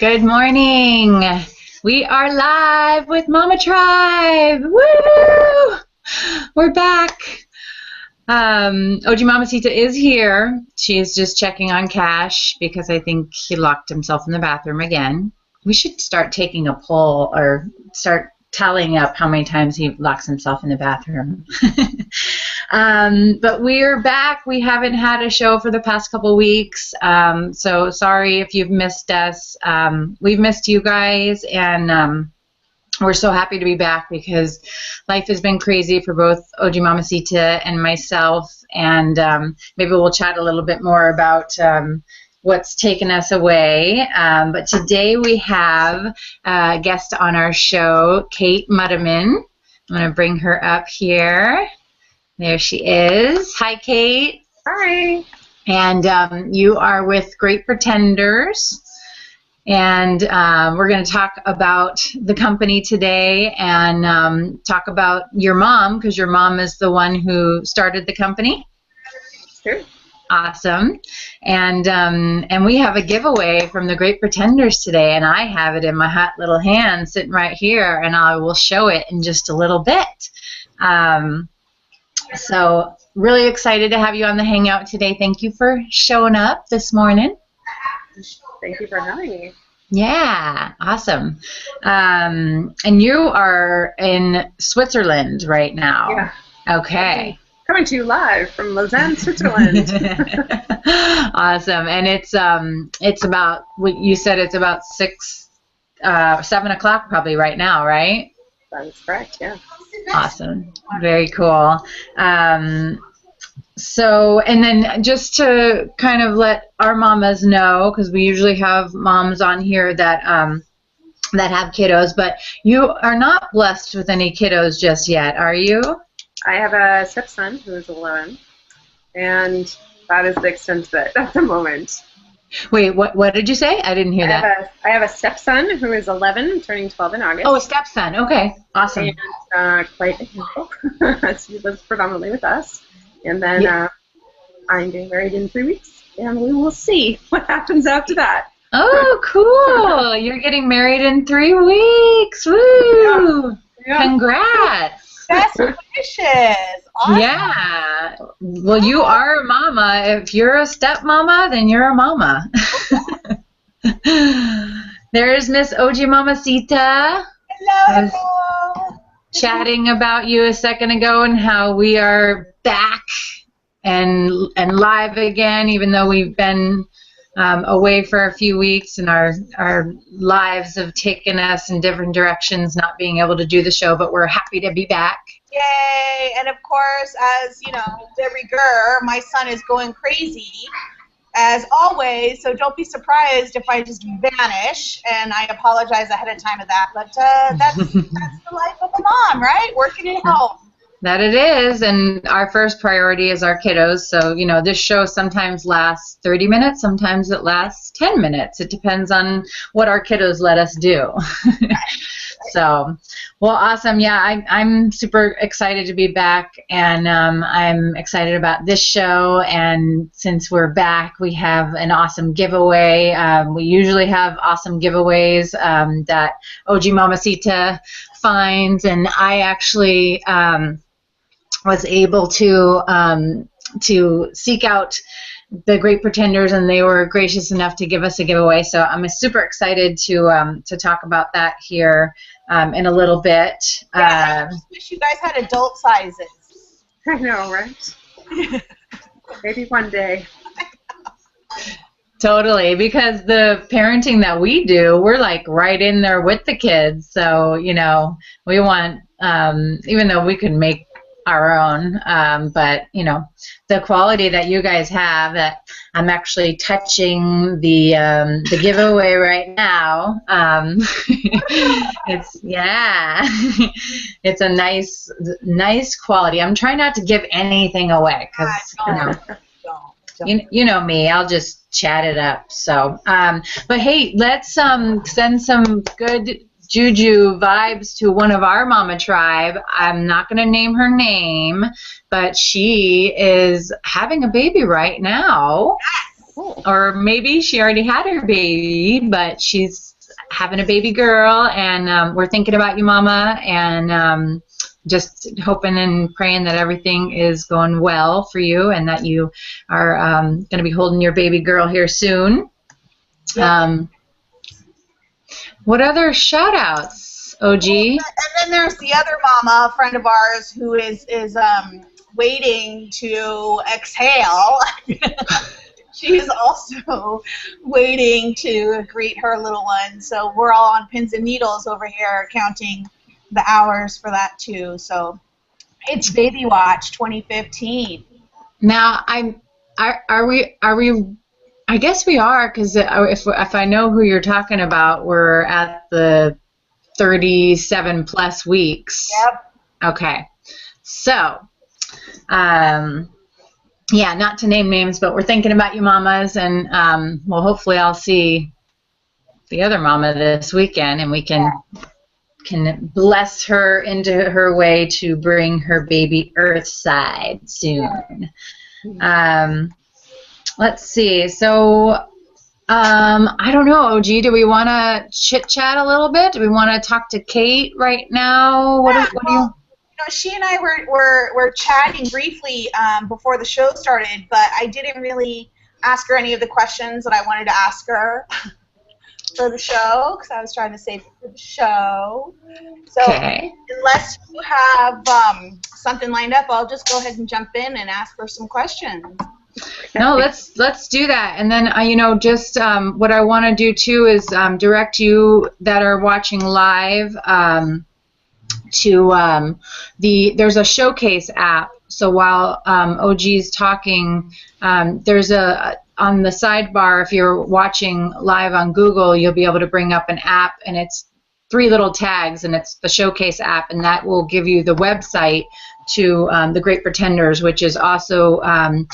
Good morning. We are live with Mama Tribe. Woo! We're back. OG Mamacita is here. She's just checking on Cash because I think he locked himself in the bathroom again. We should start taking a poll or start tallying up how many times he locks himself in the bathroom. But we're back. We haven't had a show for the past couple weeks, so sorry if you've missed us. We've missed you guys, and we're so happy to be back because life has been crazy for both OG Mamacita and myself, and maybe we'll chat a little bit more about what's taken us away. But today we have a guest on our show, Kate Muddiman. I'm going to bring her up here. There she is. Hi, Kate. Hi. And you are with Great Pretenders. And we're going to talk about the company today and talk about your mom, because your mom is the one who started the company. Sure. Awesome. And we have a giveaway from the Great Pretenders today, and I have it in my hot little hand sitting right here, and I will show it in just a little bit. So really excited to have you on the Hangout today. Thank you for showing up this morning. Thank you for having me. Yeah, awesome. And you are in Switzerland right now. Yeah. Okay. Coming to you live from Lausanne, Switzerland. Awesome. And it's about, what you said, it's about 7 o'clock probably right now, right? That is correct, yeah. Awesome. Very cool. So, and then just to kind of let our mamas know, because we usually have moms on here that that have kiddos, but you are not blessed with any kiddos just yet, are you? I have a stepson who is 11, and that is the extent of it at the moment. Wait, what did you say? I didn't hear that. I have a stepson who is 11, turning 12 in August. Oh, a stepson. Okay, awesome. And quite a handful. He lives predominantly with us. And then I'm getting married in 3 weeks, and we will see what happens after that. Oh, cool. You're getting married in 3 weeks. Woo! Yeah. Congrats. Best wishes. Awesome. Yeah. Well, you are a mama. If you're a stepmama, then you're a mama. There's Miss OG Mamacita. Hello, hello. Chatting about you a second ago and how we are back and live again, even though we've been away for a few weeks and our lives have taken us in different directions, not being able to do the show, but we're happy to be back. Yay. And of course, as you know, de rigueur, my son is going crazy as always, so don't be surprised if I just vanish, and I apologize ahead of time of that, but that's the life of a mom, right? Working at home. That it is, and our first priority is our kiddos. So, you know, this show sometimes lasts 30 minutes, sometimes it lasts 10 minutes. It depends on what our kiddos let us do. So, well, awesome. Yeah, I'm super excited to be back, and I'm excited about this show. And since we're back, we have an awesome giveaway. We usually have awesome giveaways that OG Mamacita finds, and I actually was able to seek out the Great Pretenders, and they were gracious enough to give us a giveaway. So I'm super excited to talk about that here in a little bit. Yeah, I just wish you guys had adult sizes. I know, right? Maybe one day. Totally, because the parenting that we do, we're like right in there with the kids. So, you know, we want, even though we can make our own, but you know, the quality that you guys have, that I'm actually touching the giveaway right now. It's a nice quality. I'm trying not to give anything away because you know me, I'll just chat it up. So but hey, let's send some good juju vibes to one of our Mama Tribe. I'm not going to name her name, but she is having a baby right now. Or maybe she already had her baby, but she's having a baby girl, and we're thinking about you, Mama, and just hoping and praying that everything is going well for you and that you are going to be holding your baby girl here soon. Yep. What other shout outs, OG? And then there's the other mama, a friend of ours, who is waiting to exhale. She's also waiting to greet her little one. So we're all on pins and needles over here counting the hours for that too. So it's Baby Watch 2015. Now, are we? I guess we are, because if I know who you're talking about, we're at the 37 plus weeks. Yep. Okay. So, yeah, not to name names, but we're thinking about you, mamas, and well, hopefully I'll see the other mama this weekend, and we can bless her into her way to bring her baby earthside soon. Let's see. So, I don't know, OG. Do we want to chit chat a little bit? Do we want to talk to Kate right now? What do you? She and I were chatting briefly before the show started, but I didn't really ask her any of the questions that I wanted to ask her for the show, because I was trying to save it for the show. So unless you have something lined up, I'll just go ahead and jump in and ask her some questions. No, let's do that. And then just what I want to do too is direct you that are watching live to there's a showcase app. So while OG's talking, there's on the sidebar, if you're watching live on Google, you'll be able to bring up an app, and it's 3 little tags, and it's the showcase app, and that will give you the website to the Great Pretenders, which is also on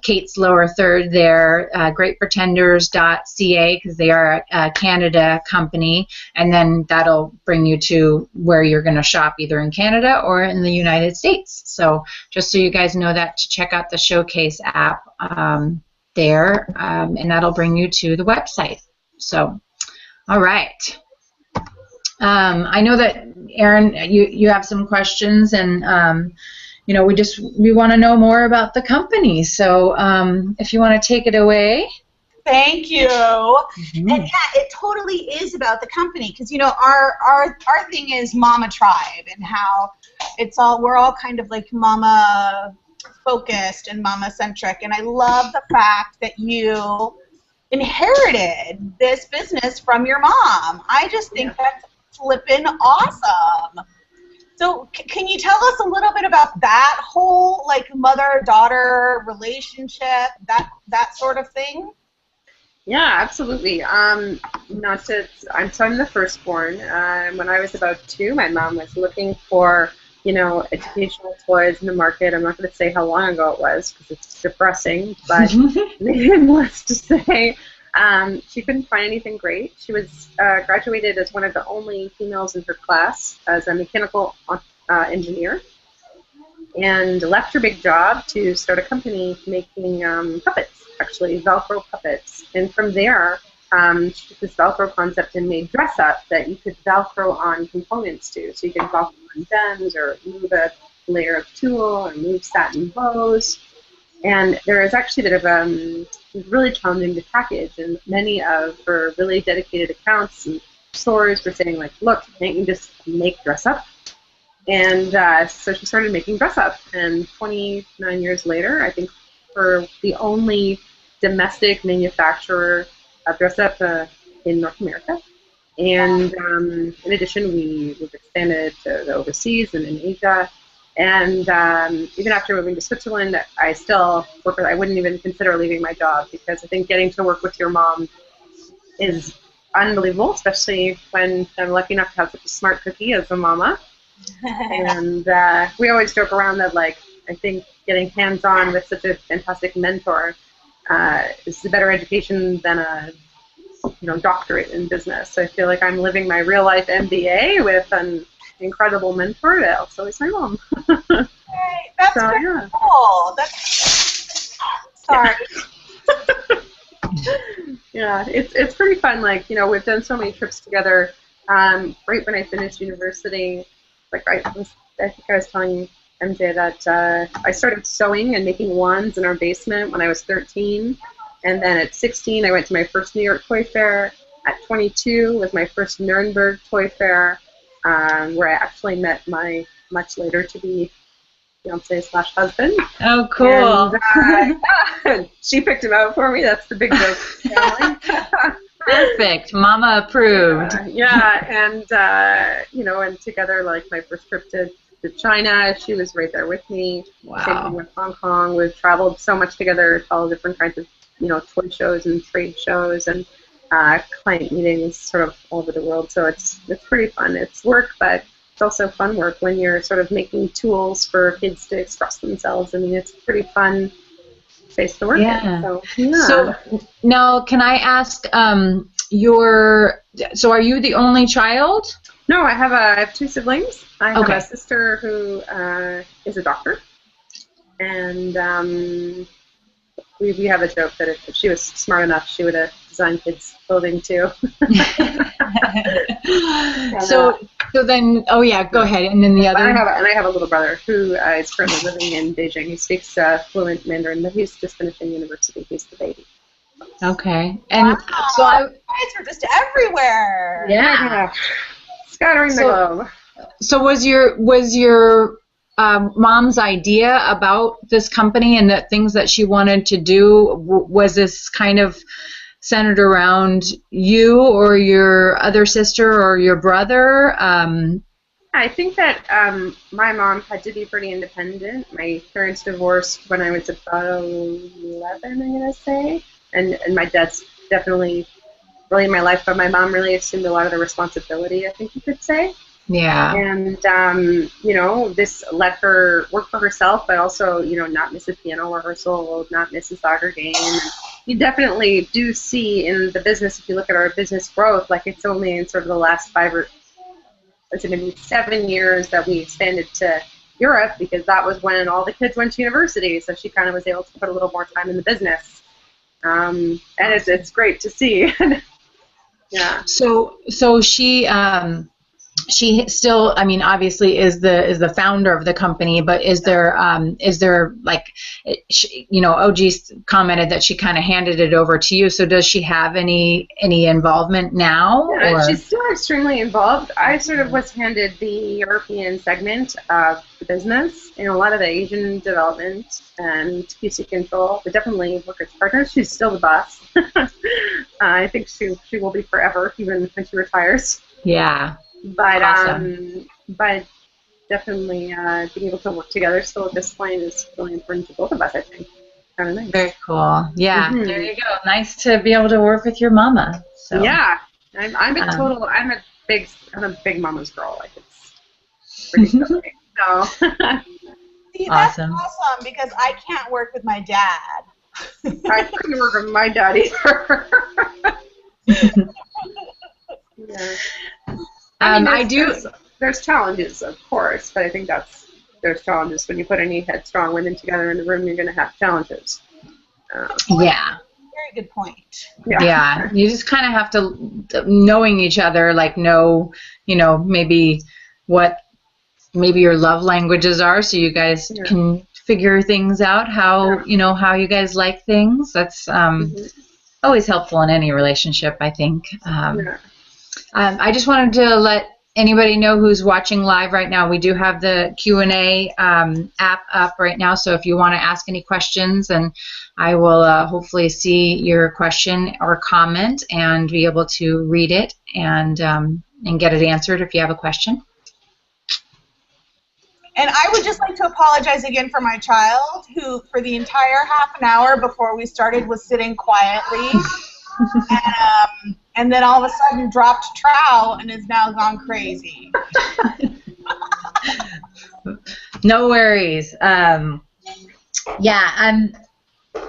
Kate's lower third there, greatpretenders.ca, because they are a Canada company, and then that'll bring you to where you're going to shop, either in Canada or in the United States. So just so you guys know that, to check out the Showcase app there, and that'll bring you to the website. So, all right. I know that, Erin, you have some questions, and we want to know more about the company. So if you want to take it away. Thank you. Mm-hmm. And yeah, it totally is about the company, because our thing is Mama Tribe, and how we're all kind of like mama focused and mama centric, and I love the fact that you inherited this business from your mom. I just think that's flippin' awesome. So can you tell us a little bit about that whole like mother-daughter relationship, that sort of thing? Yeah, absolutely. I'm the firstborn. When I was about 2, my mom was looking for educational toys in the market. I'm not going to say how long ago it was, because it's depressing, but needless to say, she couldn't find anything great. She was graduated as one of the only females in her class as a mechanical engineer, and left her big job to start a company making puppets, actually Velcro puppets. And from there, she took this Velcro concept and made dress up that you could Velcro on components to. So you could Velcro on gems, or move a layer of tulle, or move satin bows. And there is actually a bit of really challenging to package, and many of her really dedicated accounts and stores were saying, like, look, can't you just make dress up? And so she started making dress up, and 29 years later, I think we're the only domestic manufacturer of dress up in North America. And in addition, we've expanded to the overseas and in Asia. And even after moving to Switzerland, I still work with, I wouldn't even consider leaving my job, because I think getting to work with your mom is unbelievable, especially when I'm lucky enough to have such a smart cookie as a mama. And we always joke around that, like, I think getting hands-on with such a fantastic mentor is a better education than a doctorate in business. So I feel like I'm living my real-life MBA with an incredible mentor that also is my mom. Hey, that's so, pretty cool. That's sorry. Yeah, it's pretty fun. Like, we've done so many trips together. Right when I finished university, like I think I was telling MJ that I started sewing and making wands in our basement when I was 13, and then at 16 I went to my first New York Toy Fair. At 22 was my first Nuremberg Toy Fair, where I actually met my much later to be fiance/husband. Oh, cool. And she picked him out for me. That's the big joke. Perfect. Mama approved. And and together, like my first trip to China, she was right there with me. Wow. Same thing with Hong Kong. We've traveled so much together, to all different kinds of toy shows and trade shows and client meetings sort of all over the world. So it's pretty fun. It's work, but it's also fun work when you're sort of making tools for kids to express themselves. I mean, it's a pretty fun space to work in. So now, can I ask, so are you the only child? No, I have two siblings. I have Okay. a sister who is a doctor, and we have a joke that if she was smart enough, she would have designed kids' clothing too. So then, go ahead. And then the other. I have a little brother who is currently living in Beijing. He speaks fluent Mandarin, but he's just finished in university. He's the baby. Okay. And wow. so You guys are just everywhere. Yeah. Scattering the globe. So was your mom's idea about this company and the things that she wanted to do, was this kind of centered around you or your other sister or your brother? I think that my mom had to be pretty independent. My parents divorced when I was about 11, I'm going to say. And my dad's definitely really in my life, but my mom really assumed a lot of the responsibility, I think you could say. Yeah. And, this let her work for herself, but also, not miss a piano rehearsal, not miss a soccer game. You definitely do see in the business, if you look at our business growth, like it's only in sort of the last 7 years that we expanded to Europe, because that was when all the kids went to university. So she kind of was able to put a little more time in the business. And it's great to see. Yeah. So she still, I mean, obviously is the founder of the company, but is there like, OG's commented that she kind of handed it over to you. So does she have any involvement now? Yeah, she's still extremely involved. I sort of was handed the European segment of the business and a lot of the Asian development and QC control, but definitely work as partners. She's still the boss. I think she will be forever, even when she retires. Yeah. But awesome. But definitely being able to work together still at this point is really important to both of us, I think. Kind of nice. Very cool. Yeah. Mm-hmm. There you go. Nice to be able to work with your mama. So. Yeah. I'm a big mama's girl. Like, it's pretty silly. So. See, that's awesome because I can't work with my dad. I couldn't work with my dad either. Yeah. I mean, there's challenges, of course, but I think there's challenges when you put any headstrong women together in the room. You're going to have challenges. Yeah. Very good point. Yeah. You just kind of have to, knowing each other, like know, maybe what your love languages are, so you guys can figure things out. How how you guys like things. That's always helpful in any relationship, I think. I just wanted to let anybody know who's watching live right now. We do have the Q&A app up right now, so if you want to ask any questions, and I will hopefully see your question or comment and be able to read it and get it answered if you have a question. And I would just like to apologize again for my child, who for the entire half an hour before we started was sitting quietly. And then all of a sudden dropped trow and has now gone crazy. No worries.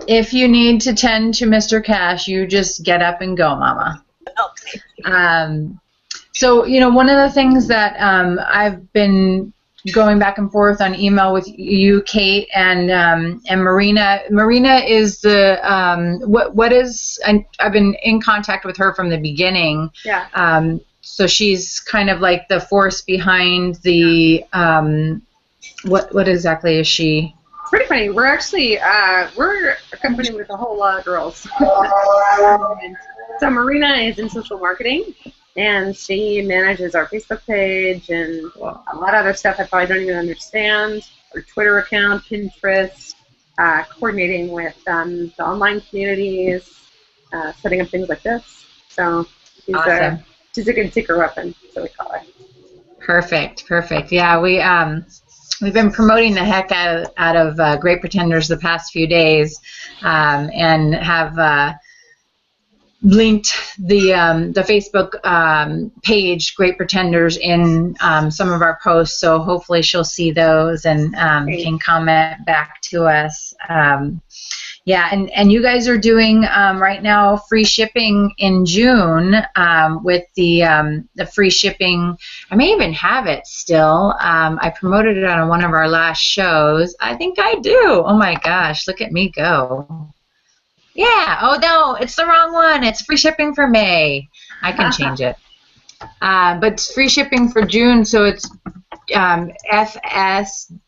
If you need to tend to Mr. Cash, you just get up and go, Mama. Okay. So, one of the things that I've been going back and forth on email with you, Kate, and Marina. Marina is the what is, I've been in contact with her from the beginning. Yeah. So she's kind of like the force behind the what exactly is she? It's pretty funny. We're actually we're a company with a whole lot of girls. So Marina is in social marketing, and she manages our Facebook page and a lot of other stuff I probably don't even understand. Our Twitter account, Pinterest, coordinating with the online communities, setting up things like this. So she's Awesome. She's a good secret weapon, so we call her. Perfect. Yeah, we've been promoting the heck out of Great Pretenders the past few days, and have linked the Facebook page Great Pretenders in some of our posts. So hopefully she'll see those and can comment back to us. Yeah, and you guys are doing right now free shipping in June with the free shipping. I may even have it still. I promoted it on one of our last shows. I think I do. Oh my gosh, look at me go. Yeah, oh no, it's the wrong one. It's free shipping for May. I can change it. But it's free shipping for June, so it's FSJUNE.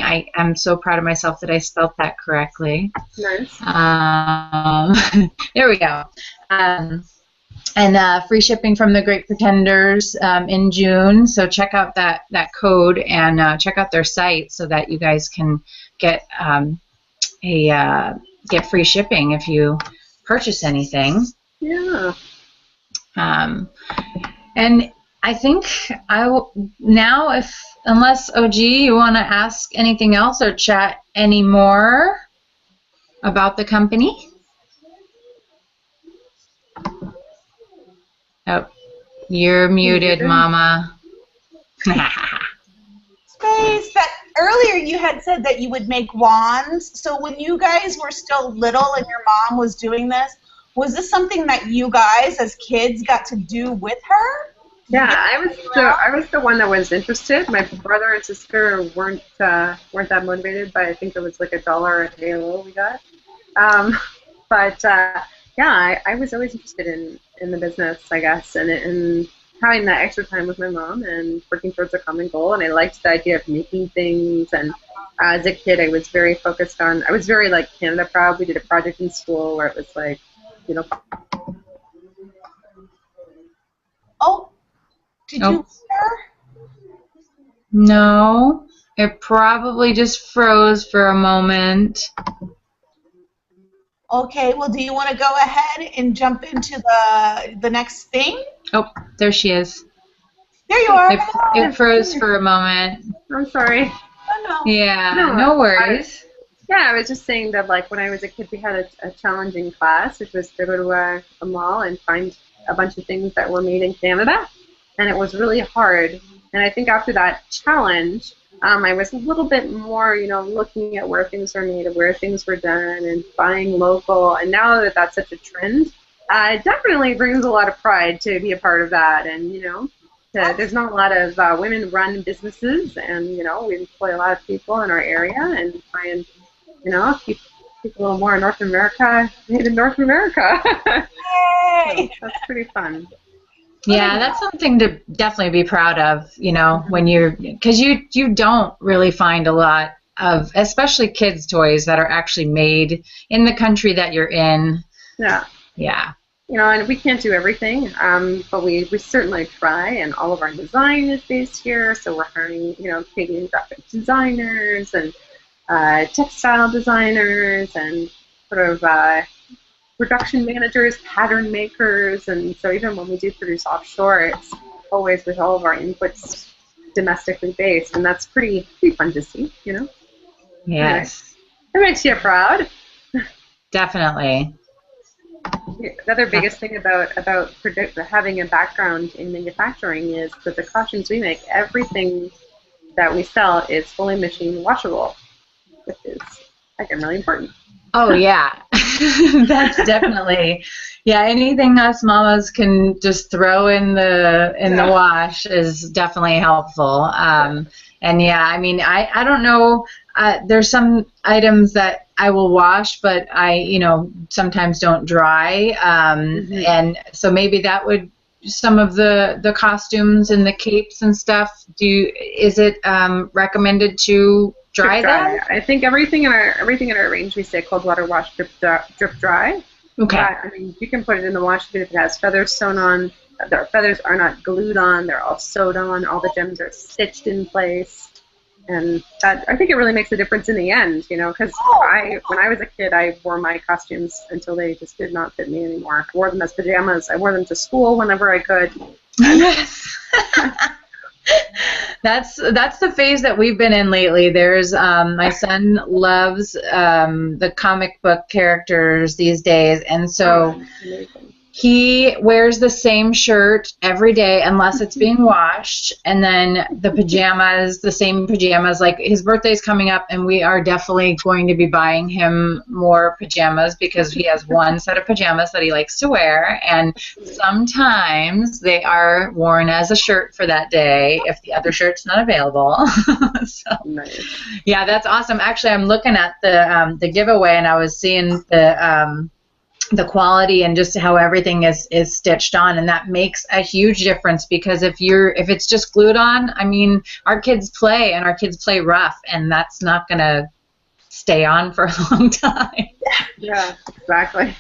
I am so proud of myself that I spelled that correctly. Nice. There we go. And free shipping from the Great Pretenders in June. So check out that code and check out their site so that you guys can get get free shipping if you purchase anything. Yeah. And I think I will now, unless OG, you want to ask anything else or chat any more about the company? Oh, you're muted, Mama. Space. That earlier you had said that you would make wands. So when you guys were still little and your mom was doing this, was this something that you guys as kids got to do with her? Yeah, I was the one that was interested. My brother and sister weren't that motivated by, I think it was like $1 a halo we got. Yeah, I was always interested in the business, I guess, and having that extra time with my mom and working towards a common goal. And I liked the idea of making things. And as a kid, I was very focused on. I was very like Canada proud. We did a project in school where it was like, you know. Oh, did you hear? No, it probably just froze for a moment. Okay, well, do you want to go ahead and jump into the next thing? Oh, there she is. There you are. It froze for a moment. I'm sorry. Oh, no. Yeah, no worries. I was just saying that, like, when I was a kid, we had a challenging class, which was to go to a mall and find a bunch of things that were made in Canada, and it was really hard. And I think after that challenge, I was a little bit more, looking at where things are made, where things were done, and buying local. And now that that's such a trend, it definitely brings a lot of pride to be a part of that. And, there's not a lot of women-run businesses, and, we employ a lot of people in our area and try and, keep a little more North America made in North America. Yay! So that's pretty fun. Yeah, that's something to definitely be proud of, when because you don't really find a lot of, especially kids' toys that are actually made in the country that you're in. Yeah. Yeah. And we can't do everything, but we certainly try, and all of our design is based here, so we're hiring, Canadian graphic designers and textile designers and sort of production managers, pattern makers, and so even when we do produce offshore, it's always with all of our inputs domestically based, and that's pretty fun to see, Yes. It makes you proud. Definitely. The other biggest thing about having a background in manufacturing is that the costumes we make, everything that we sell is fully machine washable, which is, really important. Oh, yeah. That's definitely, Yeah, anything us mamas can just throw in the wash is definitely helpful. And yeah, I mean, I don't know. There's some items that I will wash, but I sometimes don't dry. And so maybe that would some of the costumes and the capes and stuff. Is it recommended to dry them? I think everything in our range we say cold water wash, drip dry. Okay. I mean, you can put it in the wash if it has feathers sewn on. Their feathers are not glued on; they're all sewed on. All the gems are stitched in place, and that I think it really makes a difference in the end. Because when I was a kid, I wore my costumes until they just did not fit me anymore. I wore them as pajamas. I wore them to school whenever I could. Yes. That's the phase that we've been in lately. There's my son loves the comic book characters these days, and so he wears the same shirt every day unless it's being washed, and then the same pajamas. Like his birthday's coming up, and we are definitely going to be buying him more pajamas because he has one set of pajamas that he likes to wear, and sometimes they are worn as a shirt for that day if the other shirt's not available. So, nice. Yeah, that's awesome. Actually, I'm looking at the giveaway, and I was seeing the quality and just how everything is stitched on, and that makes a huge difference because if it's just glued on, I mean, our kids play rough, and that's not gonna stay on for a long time. Yeah, exactly.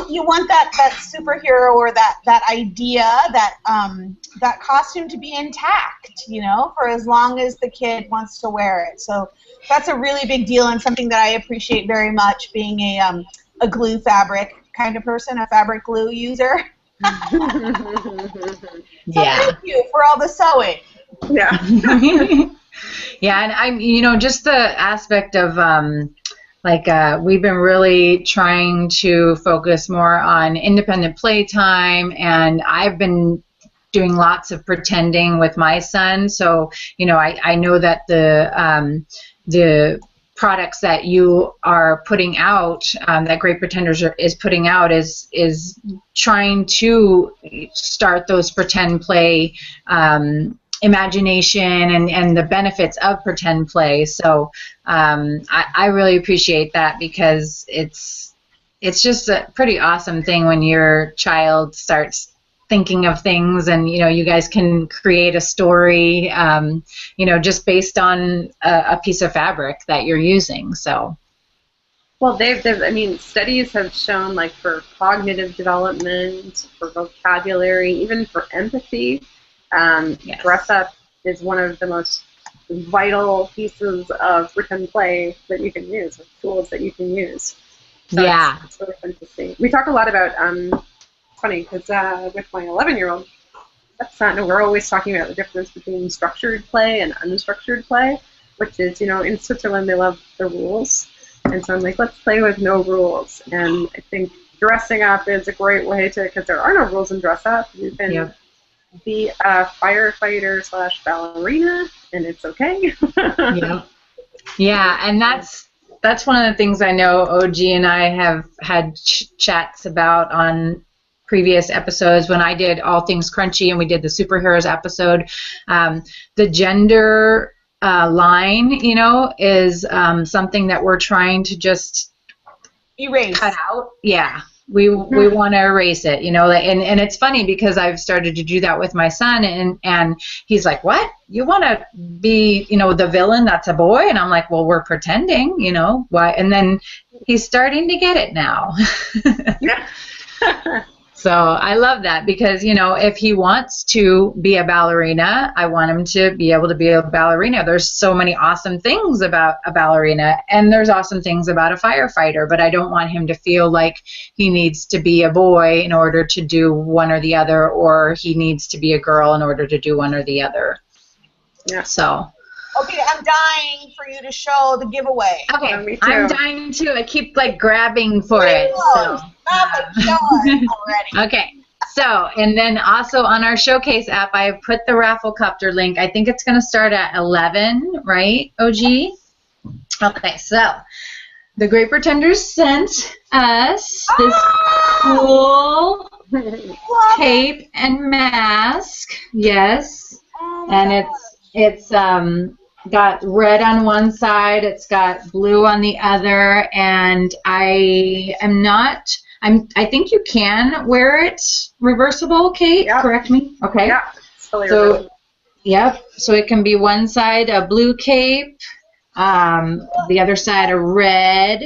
You want that superhero or that idea, that costume to be intact, for as long as the kid wants to wear it. So that's a really big deal and something that I appreciate very much, being a glue fabric kind of person, a fabric glue user. So thank you for all the sewing. Yeah. Yeah, and I'm, just the aspect of we've been really trying to focus more on independent playtime, and I've been doing lots of pretending with my son. So, I know that the products that you are putting out, that Great Pretenders is putting out, is trying to start those pretend play imagination and the benefits of pretend play. So I really appreciate that because it's just a pretty awesome thing when your child starts thinking of things, and you guys can create a story just based on a piece of fabric that you're using. So well, studies have shown, like, for cognitive development, for vocabulary, even for empathy, yes. Dress up is one of the most vital pieces of pretend play that you can use, or tools that you can use. So yeah, it's really fun to see. We talk a lot about funny because with my 11-year-old son, we're always talking about the difference between structured play and unstructured play, which is, in Switzerland they love the rules, and so I'm like, let's play with no rules. And I think dressing up is a great way to, because there are no rules in dress up. You can be a firefighter / ballerina, and it's okay. Yeah, and that's one of the things I know OG and I have had chats about on previous episodes when I did All Things Crunchy and we did the superheroes episode. The gender line, is something that we're trying to just erase. Cut out. Yeah. We want to erase it, and it's funny because I've started to do that with my son, and he's like, what? You want to be, the villain that's a boy? And I'm like, well, we're pretending, why? And then he's starting to get it now. So I love that because, if he wants to be a ballerina, I want him to be able to be a ballerina. There's so many awesome things about a ballerina, and there's awesome things about a firefighter, but I don't want him to feel like he needs to be a boy in order to do one or the other, or he needs to be a girl in order to do one or the other. Yeah. So. Okay, I'm dying for you to show the giveaway. Okay, I'm dying too. I keep grabbing for it. So. Okay, so, and then also on our showcase app, I put the raffle copter link. I think it's going to start at 11, right, OG? Okay, so the Great Pretenders sent us this cool Love cape and mask. Yes. Oh, And it's got red on one side, it's got blue on the other, and I think you can wear it reversible, Kate. Yep. Correct me. Okay. Yeah, it's totally So reversible. yep. So it can be one side a blue cape, the other side a red,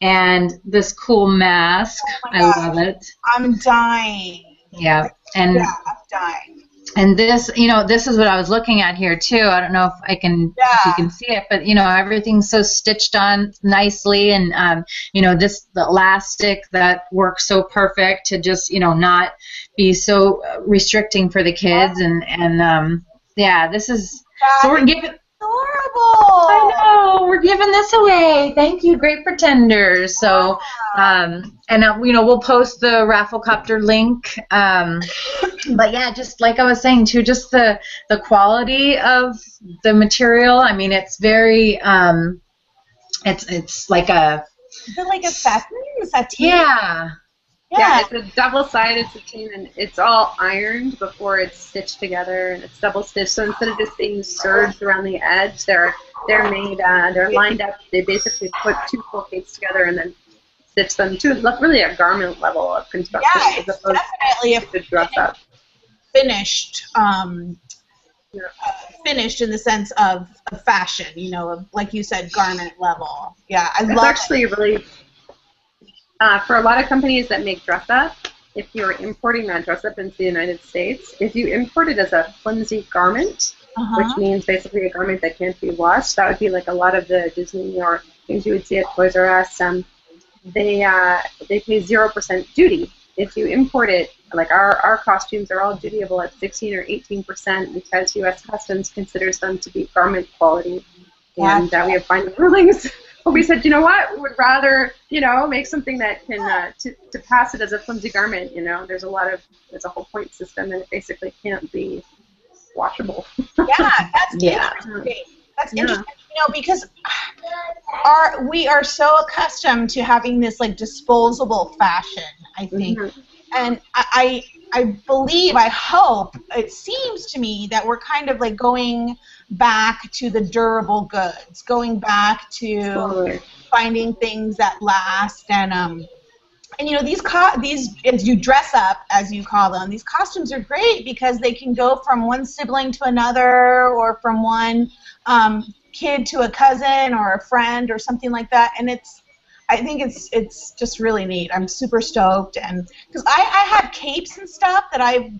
and this cool mask. Oh my I gosh. love it. I'm dying. Yeah. And Yeah, I'm dying. And this, this is what I was looking at here too. I don't know if you can see it, but everything's so stitched on nicely, and the elastic that works so perfect to just not be so restricting for the kids, and this is so we're giving. Adorable. I know, we're giving this away. Thank you, Great Pretenders. So, we'll post the Rafflecopter link. But yeah, just like I was saying too, just the quality of the material. I mean, it's very, it's like a. Is it like a satin? Yeah. Yeah, it's a double-sided sateen, and it's all ironed before it's stitched together, and it's double-stitched. So instead of just being serged around the edge, they're made, they're lined up. They basically put two full capes together and then stitch them to really a garment level of construction. Yeah, as it's opposed definitely to dress up. Finished. Finished in the sense of fashion, like you said, garment level. Yeah, I It's love actually really. For a lot of companies that make dress up, if you're importing that dress up into the United States, if you import it as a flimsy garment, which means basically a garment that can't be washed, that would be like a lot of the Disney or things you would see at Toys R Us. They pay 0% duty. If you import it, like our costumes are all dutyable at 16 or 18% because U.S. Customs considers them to be garment quality, and we have final rulings. But we said, you know what? We would rather, make something that can to pass it as a flimsy garment. There's a whole point system, and it basically can't be washable. Yeah, that's interesting. That's interesting. Because we are so accustomed to having this like disposable fashion, I think, and I believe, I hope, it seems to me that we're kind of like going back to the durable goods, going back to finding things that last, and these as you dress up, as you call them, these costumes are great because they can go from one sibling to another, or from one kid to a cousin or a friend or something like that, and I think it's just really neat. I'm super stoked, and because I have capes and stuff that I've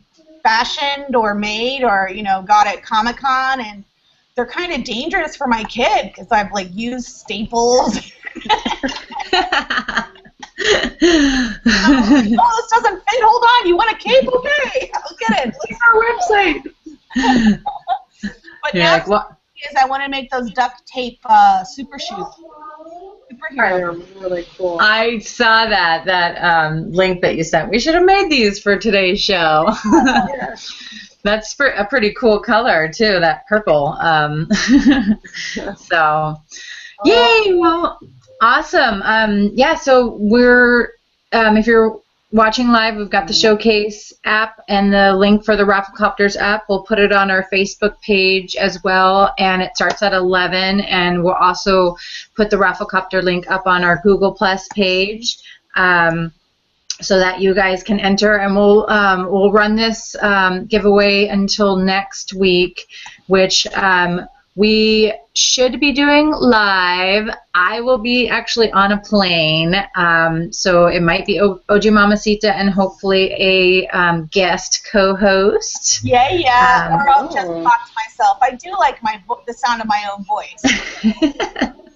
fashioned or made or got at Comic-Con, and they're kind of dangerous for my kid because I've like used staples. Oh, this doesn't fit. Hold on, you want a cape? Okay, I'll get it. Look at our website. But now I want to make those duct tape super shoes. They're really cool. I saw that link that you sent. We should have made these for today's show. Yeah. That's a pretty cool color too, that purple. So, yay! Well, awesome. So we're if you're watching live, we've got the Showcase app and the link for the Rafflecopters app. We'll put it on our Facebook page as well, and it starts at 11. And we'll also put the Rafflecopter link up on our Google Plus page, so that you guys can enter. And we'll run this giveaway until next week, which we should be doing live. I will be actually on a plane, so it might be OG Mamacita and hopefully a guest co-host. Yeah. Or I'll just talk to myself. I do like the sound of my own voice.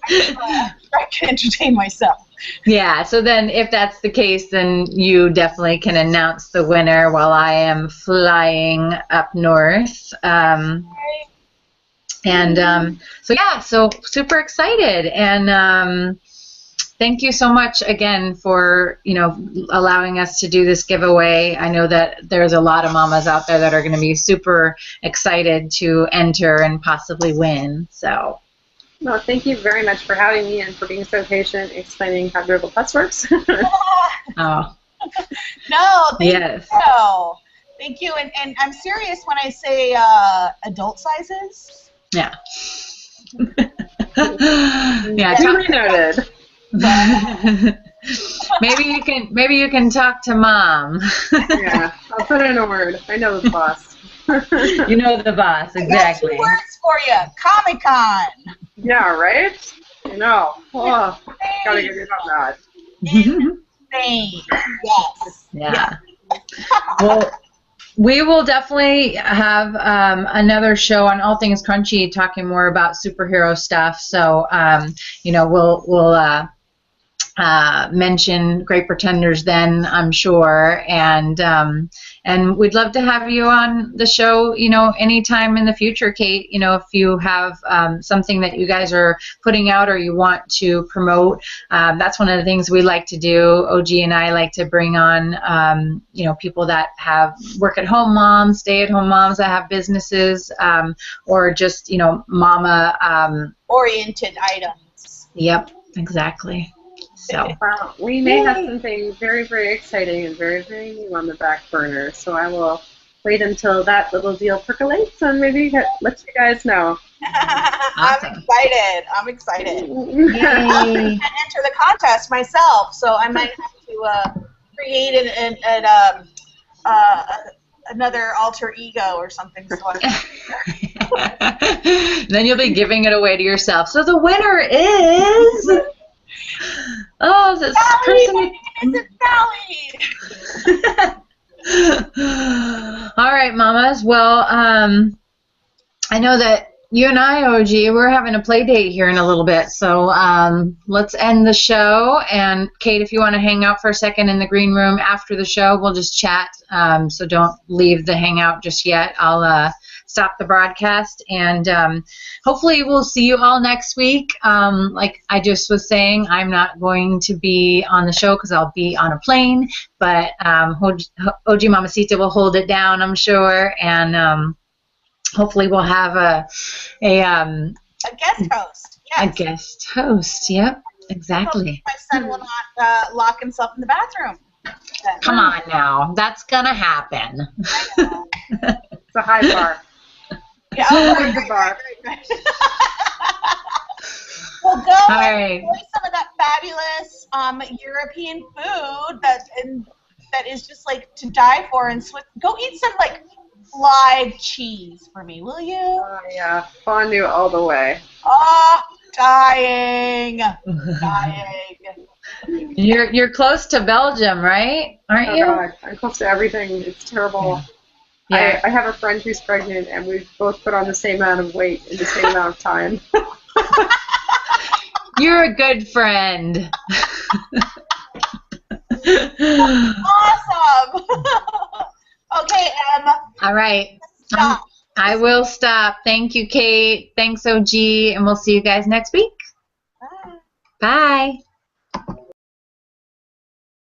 I can entertain myself. Yeah, so then if that's the case, then you definitely can announce the winner while I am flying up north. So super excited, and thank you so much again for allowing us to do this giveaway. I know that there's a lot of mamas out there that are going to be super excited to enter and possibly win. So No, thank you very much for having me and for being so patient explaining how Google Plus works. Oh, No, thank yes. you. Thank you. And I'm serious when I say adult sizes. Yeah. Yeah. Duly noted. Maybe you can talk to Mom. Yeah, I'll put in a word. I know the boss. You know the boss, I got exactly. 2 words for you. Comic-Con. Yeah, right? I know. Oh, gotta get it on that. Insane. Yes. Yeah. Well, we will definitely have another show on All Things Crunchy talking more about superhero stuff. So, we'll mention Great Pretenders then, I'm sure, and we'd love to have you on the show, anytime in the future, Kate. If you have something that you guys are putting out or you want to promote, that's one of the things we like to do. OG and I like to bring on, people that have work-at-home moms, stay-at-home moms that have businesses, or just, mama. Oriented items. Yep, exactly. So we may have something very, very exciting and very, very new on the back burner. So I will wait until that little deal percolates and maybe let you guys know. Awesome. I'm excited. I'm going to enter the contest myself, so I might have to create another alter ego or something. So then you'll be giving it away to yourself. So the winner is. Oh, this person. Innocent Sally. All right, mamas. Well, I know that you and I, OG, we're having a play date here in a little bit. So let's end the show. And Kate, if you want to hang out for a second in the green room after the show, we'll just chat. So don't leave the hangout just yet. I'll stop the broadcast, and hopefully we'll see you all next week. Like I just was saying, I'm not going to be on the show because I'll be on a plane, but OG Mamacita will hold it down, I'm sure, and hopefully we'll have a guest host. Yes. A guest host. Yep, exactly. My son will not lock himself in the bathroom. Come on now, that's gonna happen. It's a high bar. Yeah, right. Well, go and enjoy some of that fabulous European food that is just like to die for. And go eat some like live cheese for me, will you? Oh yeah, fondue all the way. Oh, dying. You're close to Belgium, right? Aren't you? God, I'm close to everything. It's terrible. Yeah. I have a friend who's pregnant, and we've both put on the same amount of weight in the same amount of time. You're a good friend. Awesome. Okay, Em. All right. Stop. I will stop. Thank you, Kate. Thanks, OG, and we'll see you guys next week. Bye. Bye.